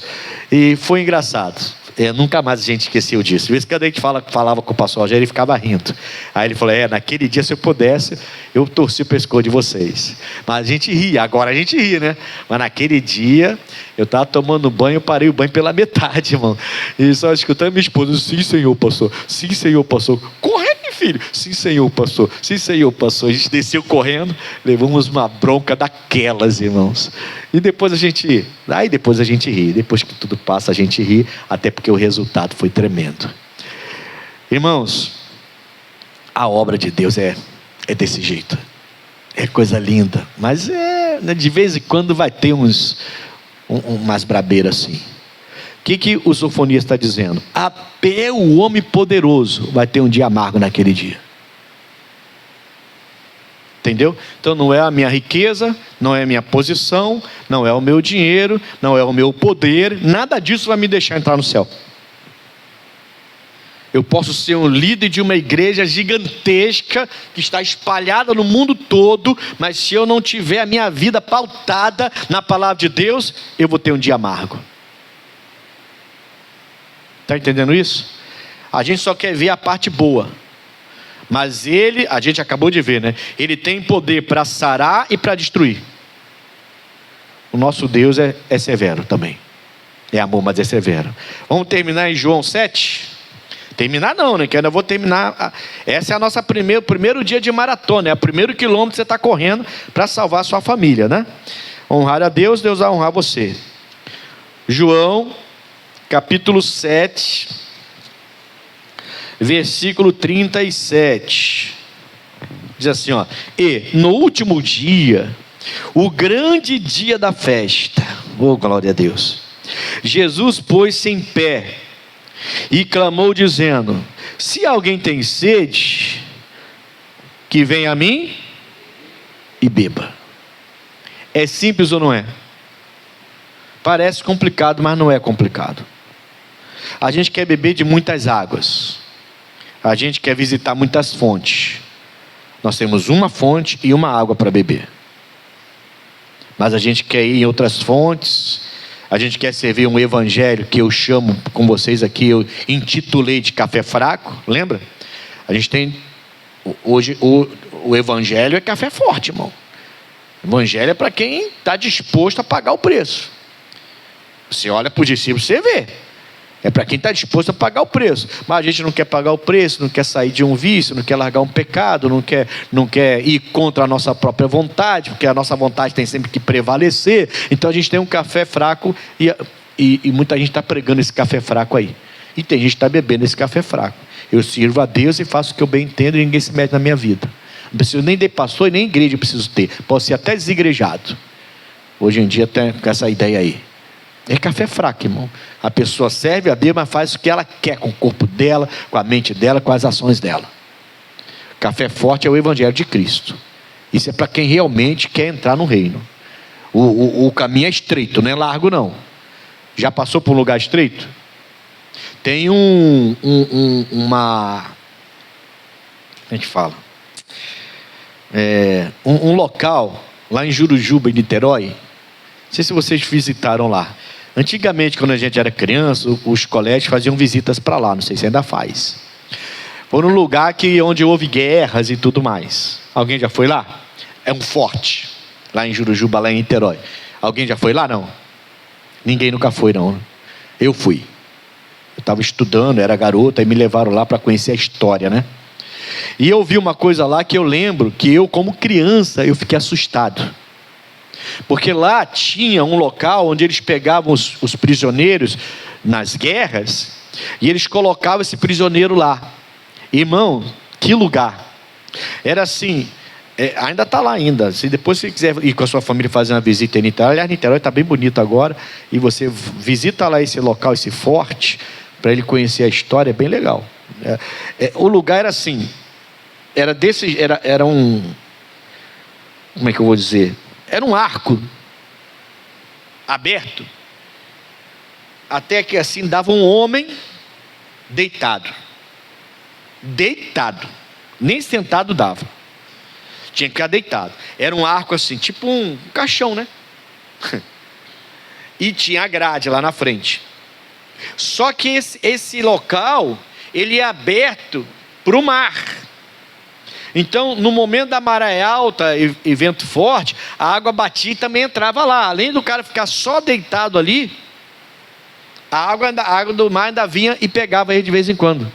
E foi engraçado. Nunca mais a gente esqueceu disso. De vez em quando a gente falava com o pastor Rogério, ele ficava rindo. Aí ele falou, naquele dia, se eu pudesse, eu torci o pescoço de vocês. Mas a gente ria, agora a gente ri, né? Mas naquele dia, eu estava tomando banho, eu parei o banho pela metade, irmão. E só escutando minha esposa, sim senhor pastor, sim senhor pastor. Correndo, filho, sim senhor pastor, sim senhor pastor. A gente desceu correndo, levamos uma bronca daquelas, irmãos. E depois a gente ri, depois que tudo passa a gente ri, até porque o resultado foi tremendo. Irmãos, a obra de Deus é desse jeito, é coisa linda, mas de vez em quando vai ter umas brabeiras assim. O que o sofonista está dizendo? Até o homem poderoso vai ter um dia amargo naquele dia. Entendeu? Então não é a minha riqueza, não é a minha posição, não é o meu dinheiro, não é o meu poder, nada disso vai me deixar entrar no céu. Eu posso ser um líder de uma igreja gigantesca, que está espalhada no mundo todo, mas se eu não tiver a minha vida pautada na palavra de Deus, eu vou ter um dia amargo. Está entendendo isso? A gente só quer ver a parte boa. Mas a gente acabou de ver, né? Ele tem poder para sarar e para destruir. O nosso Deus é severo também. É amor, mas é severo. Vamos terminar em João 7? Terminar não, né? Que eu ainda vou terminar. Essa é a nossa primeiro dia de maratona. É o primeiro quilômetro que você está correndo para salvar a sua família, né? Honrar a Deus, Deus vai honrar você. João, capítulo 7... versículo 37, diz assim, ó: e no último dia, o grande dia da festa, oh glória a Deus, Jesus pôs-se em pé e clamou dizendo: se alguém tem sede, que venha a mim e beba. É simples ou não é? Parece complicado, mas não é complicado. A gente quer beber de muitas águas, a gente quer visitar muitas fontes, Nós temos uma fonte e uma água para beber. Mas a gente quer ir em outras fontes, a gente quer servir um evangelho que eu chamo com vocês aqui, eu intitulei de café fraco, lembra? A gente tem, hoje o evangelho é café forte, irmão. O evangelho é para quem está disposto a pagar o preço. Você olha para os discípulos, você vê. É para quem está disposto a pagar o preço. Mas a gente não quer pagar o preço, não quer sair de um vício, não quer largar um pecado, não quer ir contra a nossa própria vontade, porque a nossa vontade tem sempre que prevalecer. Então a gente tem um café fraco e muita gente está pregando esse café fraco aí. E tem gente que está bebendo esse café fraco. Eu sirvo a Deus e faço o que eu bem entendo e ninguém se mete na minha vida. Não preciso nem de pastor e nem igreja eu preciso ter. Posso ser até desigrejado. Hoje em dia tem essa ideia aí. É café fraco, irmão. A pessoa serve a Deus, mas faz o que ela quer com o corpo dela, com a mente dela, com as ações dela. Café forte é o evangelho de Cristo. Isso é para quem realmente quer entrar no reino. O caminho é estreito, não é largo não. Já passou por um lugar estreito? Tem uma... a gente fala... um local lá em Jurujuba, em Niterói. Não sei se vocês visitaram lá. Antigamente, quando a gente era criança, os colégios faziam visitas para lá. Não sei se ainda faz. Foi um lugar onde houve guerras e tudo mais. Alguém já foi lá? É um forte lá em Jurujuba, lá em Niterói. Alguém já foi lá? Não. Ninguém nunca foi, não. Eu fui. Eu estava estudando, era garoto, aí me levaram lá para conhecer a história, né? E eu vi uma coisa lá que eu lembro que eu, como criança, eu fiquei assustado. Porque lá tinha um local onde eles pegavam os prisioneiros nas guerras e eles colocavam esse prisioneiro lá. Irmão, que lugar! Era assim, ainda está lá ainda. Se depois você quiser ir com a sua família fazer uma visita em Niterói, aliás, Niterói está bem bonito agora, e você visita lá esse local, esse forte, para ele conhecer a história, é bem legal. O lugar era assim, era um, como é que eu vou dizer? Era um arco aberto, até que assim dava um homem deitado, nem sentado dava, tinha que ficar deitado. Era um arco assim, tipo um caixão, né? E tinha a grade lá na frente. Só que esse local, ele é aberto para o mar. Então, no momento da maré alta e vento forte, a água batia e também entrava lá. Além do cara ficar só deitado ali, a água do mar ainda vinha e pegava ele de vez em quando.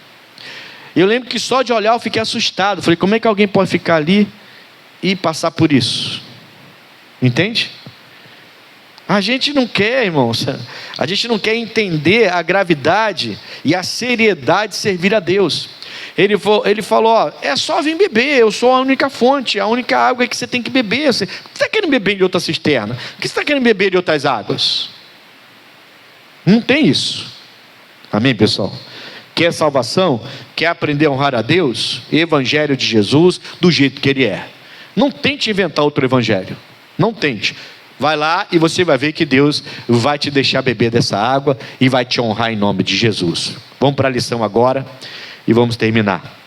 Eu lembro que só de olhar eu fiquei assustado. Falei, como é que alguém pode ficar ali e passar por isso? Entende? A gente não quer, irmãos, a gente não quer entender a gravidade e a seriedade de servir a Deus. Ele falou, ó, é só vir beber, eu sou a única fonte, a única água que você tem que beber. Você está querendo beber de outra cisterna? Por que você está querendo beber de outras águas? Não tem isso. Amém, pessoal? Quer salvação? Quer aprender a honrar a Deus? Evangelho de Jesus do jeito que ele é. Não tente inventar outro evangelho. Não tente. Vai lá e você vai ver que Deus vai te deixar beber dessa água e vai te honrar em nome de Jesus. Vamos para a lição agora e vamos terminar.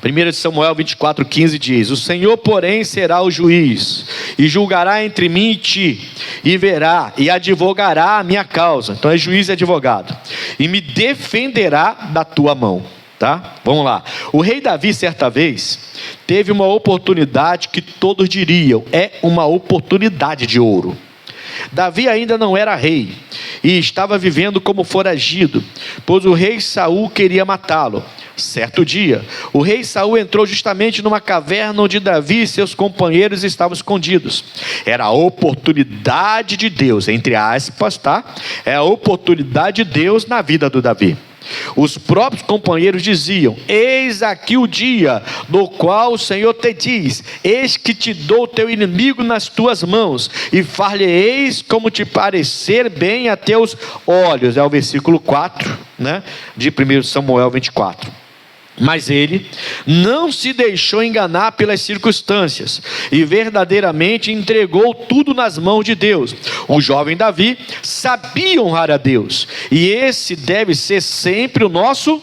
1 Samuel 24:15 diz: o Senhor, porém, será o juiz, e julgará entre mim e ti, e verá, e advogará a minha causa. Então é juiz e advogado, e me defenderá da tua mão. Tá? Vamos lá. O rei Davi, certa vez, teve uma oportunidade que todos diriam, é uma oportunidade de ouro. Davi ainda não era rei, e estava vivendo como foragido, pois o rei Saul queria matá-lo. Certo dia, o rei Saul entrou justamente numa caverna onde Davi e seus companheiros estavam escondidos. Era a oportunidade de Deus, entre aspas, tá? É a oportunidade de Deus na vida do Davi. Os próprios companheiros diziam: eis aqui o dia no qual o Senhor te diz: eis que te dou o teu inimigo nas tuas mãos, e far-lhe-eis como te parecer bem a teus olhos. É o versículo 4, né, de 1 Samuel 24. Mas ele não se deixou enganar pelas circunstâncias, e verdadeiramente entregou tudo nas mãos de Deus. O jovem Davi sabia honrar a Deus, e esse deve ser sempre o nosso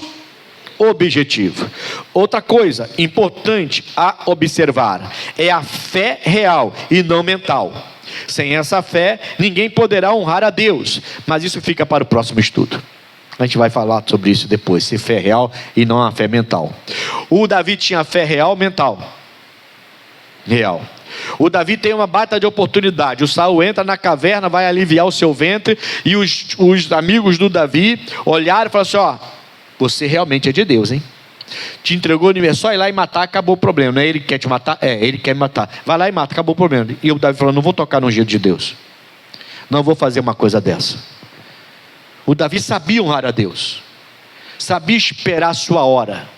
objetivo. Outra coisa importante a observar é a fé real e não mental. Sem essa fé, ninguém poderá honrar a Deus, mas isso fica para o próximo estudo. A gente vai falar sobre isso depois, se fé real e não a fé mental. O Davi tinha fé real, mental. Real. O Davi tem uma baita de oportunidade. O Saul entra na caverna, vai aliviar o seu ventre, e os amigos do Davi olharam e falaram assim: você realmente é de Deus, hein? Te entregou, é só ir lá e matar, acabou o problema. Não é ele que quer te matar? É, ele quer me matar. Vai lá e mata, acabou o problema. E o Davi falou: não vou tocar no ungido de Deus. Não vou fazer uma coisa dessa. O Davi sabia honrar a Deus. Sabia esperar a sua hora.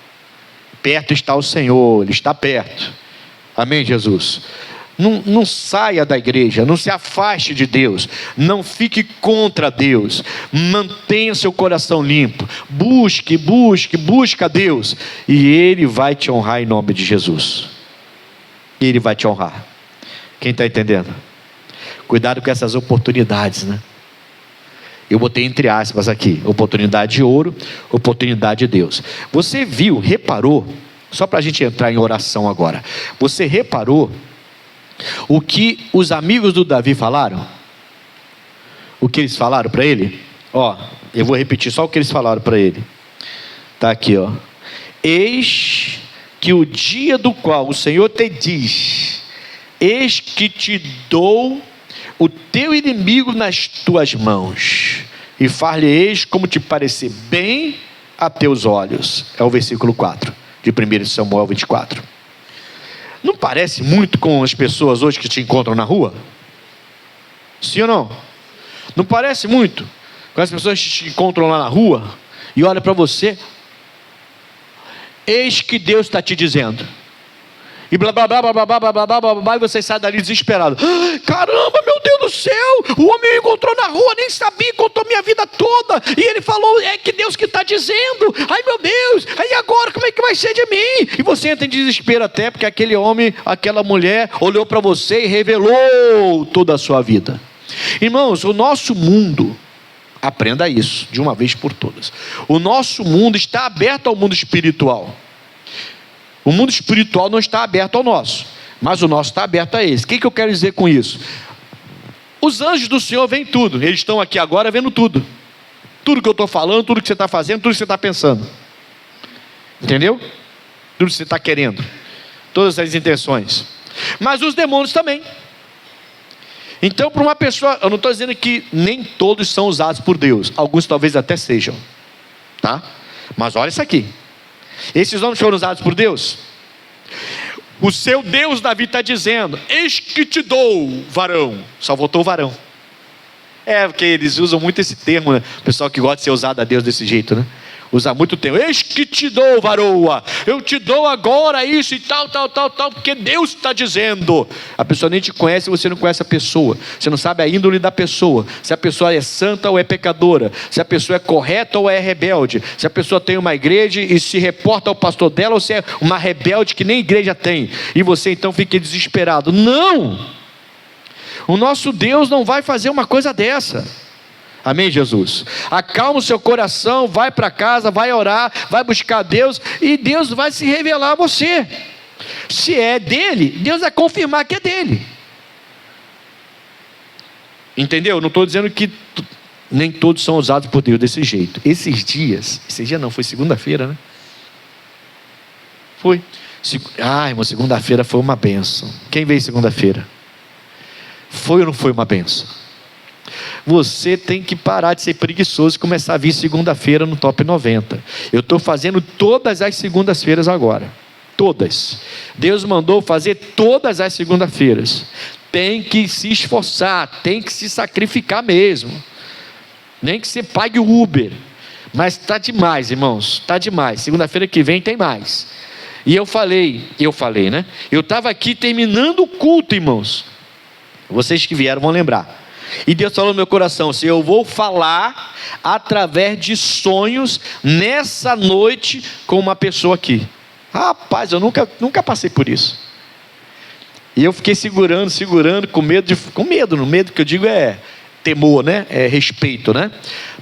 Perto está o Senhor, Ele está perto. Amém, Jesus? Não saia da igreja, não se afaste de Deus, não fique contra Deus, mantenha seu coração limpo, busque a Deus, e Ele vai te honrar em nome de Jesus. Ele vai te honrar. Quem está entendendo? Cuidado com essas oportunidades, né? Eu botei entre aspas aqui: oportunidade de ouro, oportunidade de Deus. Você viu, reparou, só para a gente entrar em oração agora, você reparou o que os amigos do Davi falaram? O que eles falaram para ele? Eu vou repetir só o que eles falaram para ele. Está aqui, eis que o dia do qual o Senhor te diz: eis que te dou o teu inimigo nas tuas mãos, e far-lhe-eis como te parecer bem a teus olhos. É o versículo 4 de 1 Samuel 24. Não parece muito com as pessoas hoje que te encontram na rua? Sim ou não? Não parece muito com as pessoas que te encontram lá na rua e olham para você: eis que Deus está te dizendo, e blá blá blá blá blá blá blá blá blá blá, e você sai dali desesperado: caramba, meu Deus do céu, o homem me encontrou na rua, nem sabia, contou minha vida toda, e ele falou: é que Deus que está dizendo, ai meu Deus, aí agora como é que vai ser de mim? E você entra em desespero, até porque aquele homem, aquela mulher olhou para você e revelou toda a sua vida. Irmãos, o nosso mundo, aprenda isso de uma vez por todas, o nosso mundo está aberto ao mundo espiritual. O mundo espiritual não está aberto ao nosso, mas o nosso está aberto a eles. O que eu quero dizer com isso? Os anjos do Senhor veem tudo. Eles estão aqui agora vendo tudo. Tudo que eu estou falando, tudo que você está fazendo, tudo que você está pensando. Entendeu? Tudo que você está querendo. Todas as intenções. Mas os demônios também. Então, para uma pessoa, eu não estou dizendo que nem todos são usados por Deus. Alguns talvez até sejam. Tá? Mas olha isso aqui. Esses homens foram usados por Deus. O seu Deus, Davi, está dizendo: eis que te dou, varão. Só voltou o varão. Porque eles usam muito esse termo, né? O pessoal que gosta de ser usado a Deus desse jeito, né? Usa muito o termo: eis que te dou, varoa. Eu te dou agora isso e tal, porque Deus está dizendo. A pessoa nem te conhece, você não conhece a pessoa. Você não sabe a índole da pessoa. Se a pessoa é santa ou é pecadora. Se a pessoa é correta ou é rebelde. Se a pessoa tem uma igreja e se reporta ao pastor dela, ou se é uma rebelde que nem igreja tem. E você então fica desesperado. Não! O nosso Deus não vai fazer uma coisa dessa. Amém, Jesus? Acalma o seu coração, vai para casa, vai orar, vai buscar Deus, e Deus vai se revelar a você. Se é dele, Deus vai confirmar que é dele. Entendeu? Não estou dizendo que nem todos são usados por Deus desse jeito. Esse dia não, foi segunda-feira, né? Foi. Irmão, segunda-feira foi uma bênção. Quem veio segunda-feira? Foi ou não foi uma bênção? Você tem que parar de ser preguiçoso e começar a vir segunda-feira no Top 90. Eu estou fazendo todas as segundas-feiras agora. Todas. Deus mandou fazer todas as segundas-feiras. Tem que se esforçar, tem que se sacrificar mesmo. Nem que você pague o Uber. Mas está demais, irmãos, está demais. Segunda-feira que vem tem mais. E eu falei, né? Eu estava aqui terminando o culto, irmãos. Vocês que vieram vão lembrar. E Deus falou no meu coração assim: eu vou falar através de sonhos nessa noite com uma pessoa aqui. Rapaz, eu nunca passei por isso. E eu fiquei segurando, com medo, no medo que eu digo é temor, né? É respeito, né?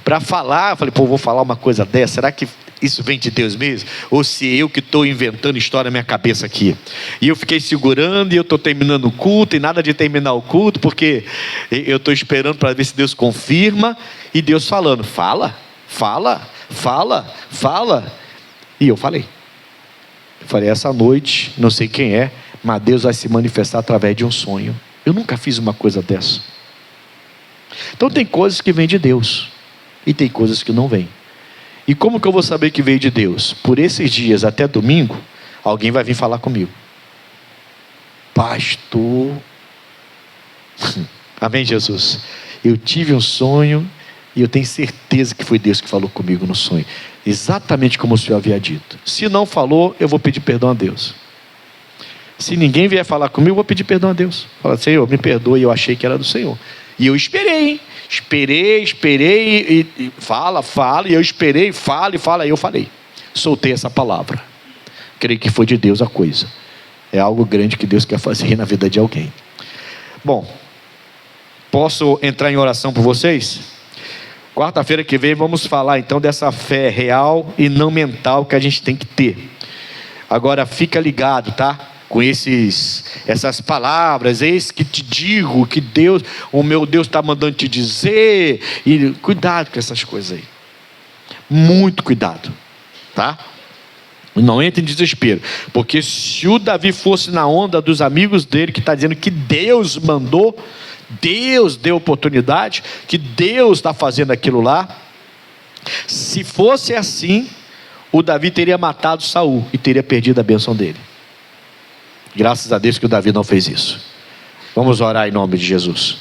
Para falar, eu falei: vou falar uma coisa dessa, será que isso vem de Deus mesmo? Ou se eu que estou inventando história na minha cabeça aqui? E eu fiquei segurando e eu estou terminando o culto, e nada de terminar o culto, porque eu estou esperando para ver se Deus confirma, e Deus falando, fala. E eu falei, essa noite, não sei quem é, mas Deus vai se manifestar através de um sonho. Eu nunca fiz uma coisa dessa. Então tem coisas que vêm de Deus, e tem coisas que não vêm. E como que eu vou saber que veio de Deus? Por esses dias até domingo, alguém vai vir falar comigo. Pastor, amém, Jesus? Eu tive um sonho e eu tenho certeza que foi Deus que falou comigo no sonho, exatamente como o Senhor havia dito. Se não falou, eu vou pedir perdão a Deus. Se ninguém vier falar comigo, eu vou pedir perdão a Deus. Fala, Senhor, me perdoe, eu achei que era do Senhor. E eu esperei, hein? Esperei, e fala, e eu esperei, fala, e eu falei. Soltei essa palavra. Creio que foi de Deus a coisa. É algo grande que Deus quer fazer na vida de alguém. Bom, posso entrar em oração por vocês? Quarta-feira que vem vamos falar então dessa fé real e não mental que a gente tem que ter. Agora fica ligado, tá? Com essas palavras, eis que te digo, que Deus, o meu Deus está mandando te dizer, e cuidado com essas coisas aí, muito cuidado, tá? Não entre em desespero, porque se o Davi fosse na onda dos amigos dele, que está dizendo que Deus mandou, Deus deu oportunidade, que Deus está fazendo aquilo lá, se fosse assim, o Davi teria matado Saul e teria perdido a bênção dele. Graças a Deus que o Davi não fez isso. Vamos orar em nome de Jesus.